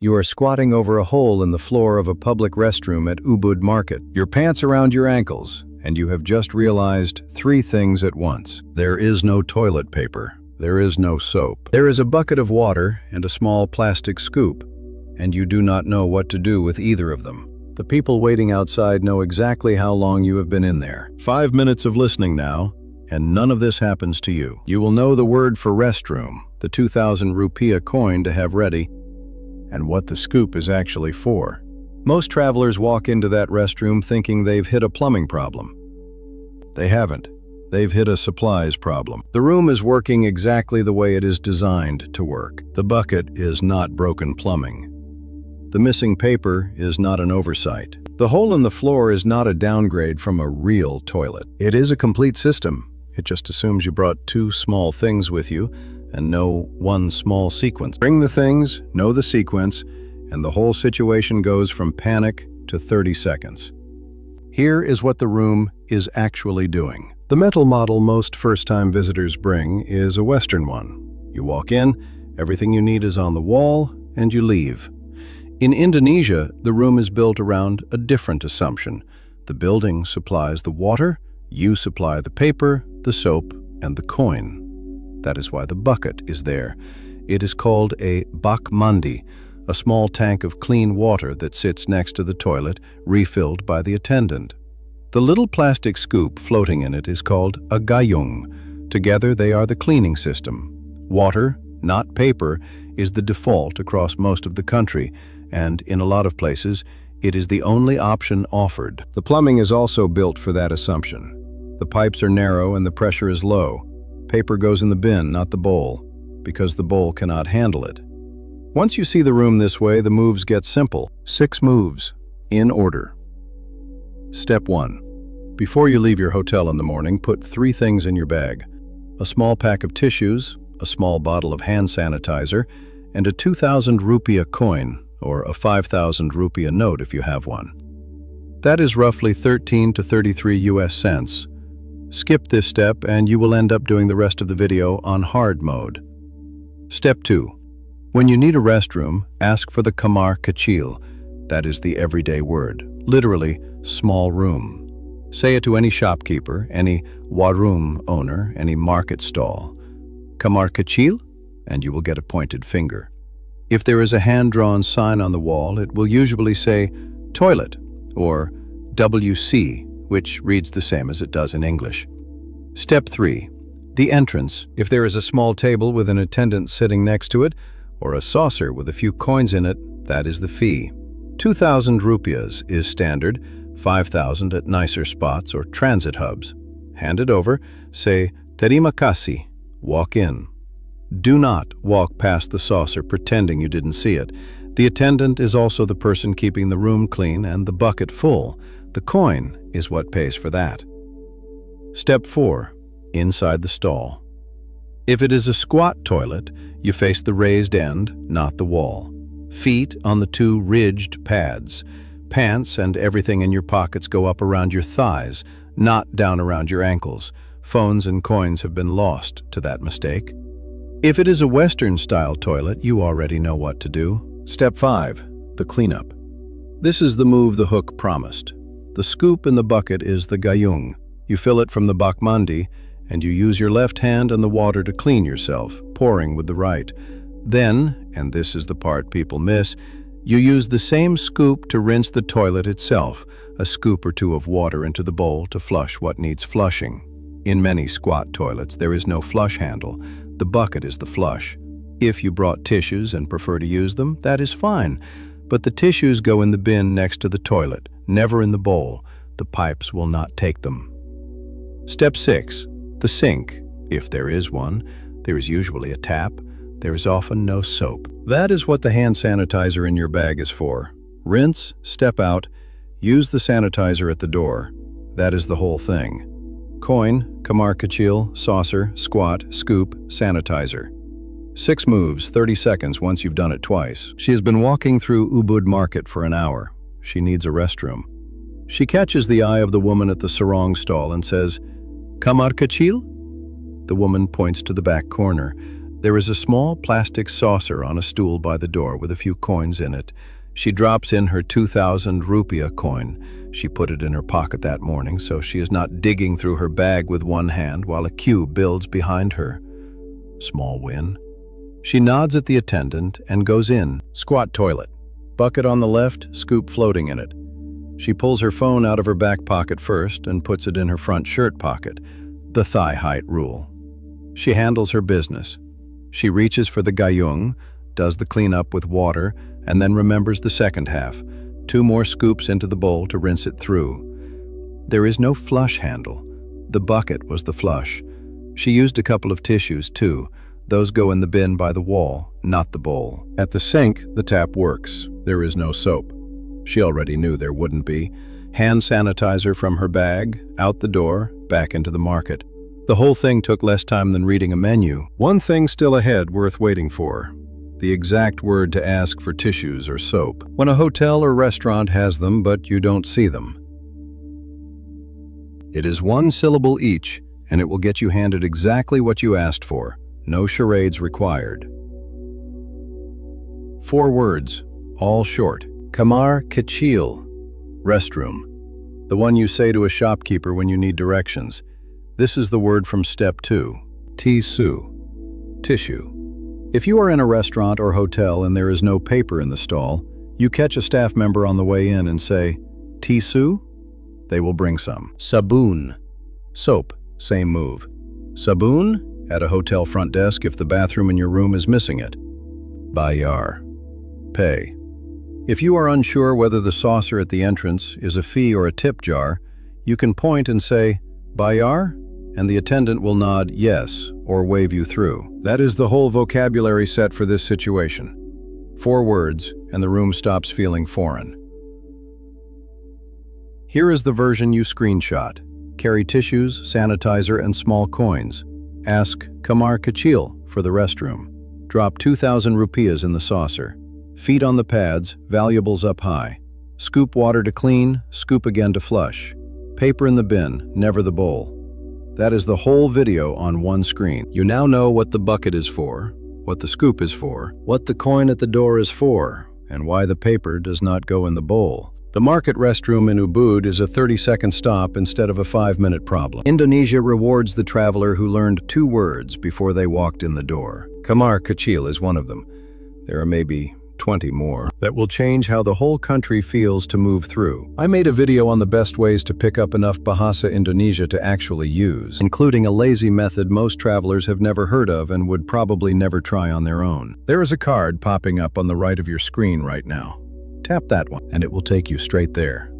You are squatting over a hole in the floor of a public restroom at Ubud Market. Your pants around your ankles, and you have just realized three things at once. There is no toilet paper. There is no soap. There is a bucket of water and a small plastic scoop, and you do not know what to do with either of them. The people waiting outside know exactly how long you have been in there. 5 minutes of listening now, and none of this happens to you. You will know the word for restroom, the 2,000 rupiah coin to have ready, and what the scoop is actually for. Most travelers walk into that restroom thinking they've hit a plumbing problem. They haven't. They've hit a supplies problem. The room is working exactly the way it is designed to work. The bucket is not broken plumbing. The missing paper is not an oversight. The hole in the floor is not a downgrade from a real toilet. It is a complete system. It just assumes you brought two small things with you and know one small sequence. Bring the things, know the sequence, and the whole situation goes from panic to 30 seconds. Here is what the room is actually doing. The mental model most first-time visitors bring is a Western one. You walk in, everything you need is on the wall, and you leave. In Indonesia, the room is built around a different assumption. The building supplies the water, you supply the paper, the soap, and the coin. That is why the bucket is there. It is called a bak mandi, a small tank of clean water that sits next to the toilet, refilled by the attendant. The little plastic scoop floating in it is called a gayung. Together they are the cleaning system. Water, not paper, is the default across most of the country, and in a lot of places, it is the only option offered. The plumbing is also built for that assumption. The pipes are narrow and the pressure is low. Paper goes in the bin, not the bowl, because the bowl cannot handle it. Once you see the room this way, the moves get simple. 6 moves, in order. Step 1. Before you leave your hotel in the morning, put 3 things in your bag: a small pack of tissues, a small bottle of hand sanitizer, and a 2,000 rupiah coin, or a 5,000 rupiah note if you have one. That is roughly 13 to 33 US cents. Skip this step and you will end up doing the rest of the video on hard mode. Step 2. When you need a restroom, ask for the kamar kecil. That is the everyday word, literally small room. Say it to any shopkeeper, any warung owner, any market stall. Kamar kecil, and you will get a pointed finger. If there is a hand-drawn sign on the wall, it will usually say toilet or WC, which reads the same as it does in English. Step 3. The entrance. If there is a small table with an attendant sitting next to it, or a saucer with a few coins in it, that is the fee. 2,000 rupiahs is standard, 5,000 at nicer spots or transit hubs. Hand it over, say terima kasih, walk in. Do not walk past the saucer pretending you didn't see it. The attendant is also the person keeping the room clean and the bucket full. The coin is what pays for that. Step 4. Inside the stall. If it is a squat toilet, you face the raised end, not the wall. Feet on the 2 ridged pads. Pants and everything in your pockets go up around your thighs, not down around your ankles. Phones and coins have been lost to that mistake. If it is a Western-style toilet, you already know what to do. Step 5. The cleanup. This is the move the hook promised. The scoop in the bucket is the gayung. You fill it from the bak mandi, and you use your left hand and the water to clean yourself, pouring with the right. Then, and this is the part people miss, you use the same scoop to rinse the toilet itself, a scoop or 2 of water into the bowl to flush what needs flushing. In many squat toilets, there is no flush handle. The bucket is the flush. If you brought tissues and prefer to use them, that is fine. But the tissues go in the bin next to the toilet, never in the bowl. The pipes will not take them. Step 6. The sink. If there is one, there is usually a tap. There is often no soap. That is what the hand sanitizer in your bag is for. Rinse, step out, use the sanitizer at the door. That is the whole thing. Coin, kamar kecil, saucer, squat, scoop, sanitizer. 6 moves, 30 seconds once you've done it twice. She has been walking through Ubud Market for an hour. She needs a restroom. She catches the eye of the woman at the sarong stall and says, "Kamar kecil?" The woman points to the back corner. There is a small plastic saucer on a stool by the door with a few coins in it. She drops in her 2,000 rupiah coin. She put it in her pocket that morning, so she is not digging through her bag with one hand while a queue builds behind her. Small win. She nods at the attendant and goes in. Squat toilet. Bucket on the left, scoop floating in it. She pulls her phone out of her back pocket first and puts it in her front shirt pocket. The thigh height rule. She handles her business. She reaches for the gayung, does the cleanup with water, and then remembers the second half. 2 more scoops into the bowl to rinse it through. There is no flush handle. The bucket was the flush. She used a couple of tissues too. Those go in the bin by the wall, not the bowl. At the sink, the tap works. There is no soap. She already knew there wouldn't be. Hand sanitizer from her bag, out the door, back into the market. The whole thing took less time than reading a menu. One thing still ahead worth waiting for. The exact word to ask for tissues or soap. When a hotel or restaurant has them, but you don't see them. It is 1 syllable each, and it will get you handed exactly what you asked for. No charades required. 4 words, all short. Kamar, kecil. Restroom. The one you say to a shopkeeper when you need directions. This is the word from step 2. Tisu. Tissue. If you are in a restaurant or hotel and there is no paper in the stall, you catch a staff member on the way in and say, "Tisu?" They will bring some. Sabun. Soap. Same move. Sabun? At a hotel front desk if the bathroom in your room is missing it. Bayar. Pay. If you are unsure whether the saucer at the entrance is a fee or a tip jar, you can point and say, "Bayar?" and the attendant will nod yes or wave you through. That is the whole vocabulary set for this situation. 4 words, and the room stops feeling foreign. Here is the version you screenshot. Carry tissues, sanitizer, and small coins. Ask kamar kecil for the restroom. Drop 2,000 rupiahs in the saucer. Feet on the pads, valuables up high. Scoop water to clean, scoop again to flush. Paper in the bin, never the bowl. That is the whole video on one screen. You now know what the bucket is for, what the scoop is for, what the coin at the door is for, and why the paper does not go in the bowl. The market restroom in Ubud is a 30-second stop instead of a 5-minute problem. Indonesia rewards the traveler who learned 2 words before they walked in the door. Kamar kecil is one of them. There are maybe 20 more that will change how the whole country feels to move through. I made a video on the best ways to pick up enough Bahasa Indonesia to actually use, including a lazy method most travelers have never heard of and would probably never try on their own. There is a card popping up on the right of your screen right now. Tap that one, and it will take you straight there.